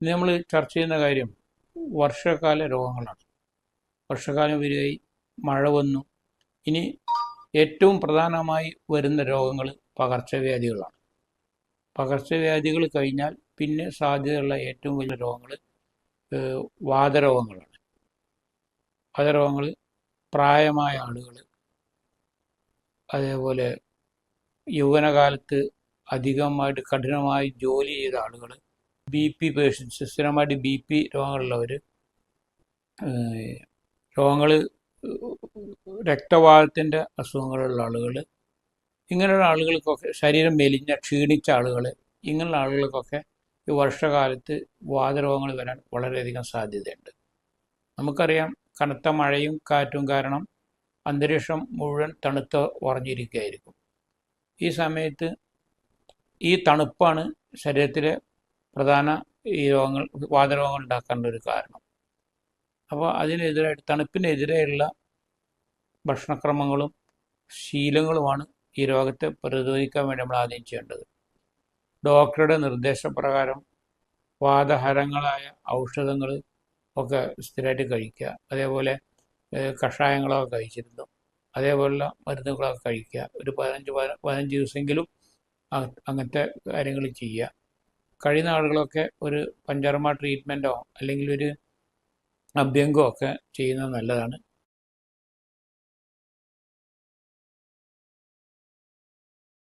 ഇന്ന് നമ്മൾ ചർച്ച ചെയ്യുന്ന കാര്യം വർഷകാല രോഗങ്ങളാണ്. വർഷകാലം വരികയായി, മഴ വന്നു. ഇനി ഏറ്റവും പ്രധാനമായി വരുന്ന രോഗങ്ങൾ പകർച്ചവ്യാധികളാണ്. പകർച്ചവ്യാധികൾ കഴിഞ്ഞാൽ പിന്നെ സാധ്യതയുള്ള ഏറ്റവും വലിയ രോഗങ്ങൾ വാതരോഗങ്ങളാണ്. വാതരോഗങ്ങൾ പ്രായമായ ആളുകൾ, അതേപോലെ യൗവനകാലത്ത് അധികമായിട്ട് കഠിനമായി ജോലി ചെയ്ത ആളുകൾ, BP പേഷ്യൻസ്, സ്ഥിരമായിട്ട് BP രോഗങ്ങളുള്ളവർ, രോഗങ്ങൾ രക്തവാതത്തിൻ്റെ അസുഖങ്ങളുള്ള ആളുകൾ, ഇങ്ങനെയുള്ള ആളുകൾക്കൊക്കെ, ശരീരം മെലിഞ്ഞ ക്ഷീണിച്ച ആളുകൾ, ഇങ്ങനെയുള്ള ആളുകൾക്കൊക്കെ ഈ വർഷകാലത്ത് വാതരോഗങ്ങൾ വരാൻ വളരെയധികം സാധ്യതയുണ്ട്. നമുക്കറിയാം, കനത്ത മഴയും കാറ്റും കാരണം അന്തരീക്ഷം മുഴുവൻ തണുത്ത് ഉറഞ്ഞിരിക്കുകയായിരിക്കും. ഈ സമയത്ത് ഈ തണുപ്പാണ് ശരീരത്തിലെ പ്രധാന ഈ രോഗങ്ങൾ, വാതരോഗങ്ങൾ ഉണ്ടാക്കേണ്ട ഒരു കാരണം. അപ്പോൾ അതിനെതിരായിട്ട്, തണുപ്പിനെതിരെയുള്ള ഭക്ഷണക്രമങ്ങളും ശീലങ്ങളുമാണ് ഈ രോഗത്തെ പ്രതിരോധിക്കാൻ വേണ്ടി നമ്മൾ ആദ്യം ചെയ്യേണ്ടത്. ഡോക്ടറുടെ നിർദ്ദേശപ്രകാരം വാതഹരങ്ങളായ ഔഷധങ്ങൾ ഒക്കെ സ്ഥിരമായിട്ട് കഴിക്കുക. അതേപോലെ കഷായങ്ങളൊക്കെ കഴിച്ചിരുന്നു, അതേപോലുള്ള മരുന്നുകളൊക്കെ കഴിക്കുക. ഒരു 15 ദിവസമെങ്കിലും അങ്ങനത്തെ കാര്യങ്ങൾ ചെയ്യുക. കഴിയുന്ന ആളുകളൊക്കെ ഒരു പഞ്ചകർമ്മ ട്രീറ്റ്മെൻറ്റോ അല്ലെങ്കിൽ ഒരു അഭ്യംഗമോ ഒക്കെ ചെയ്യുന്നത് നല്ലതാണ്.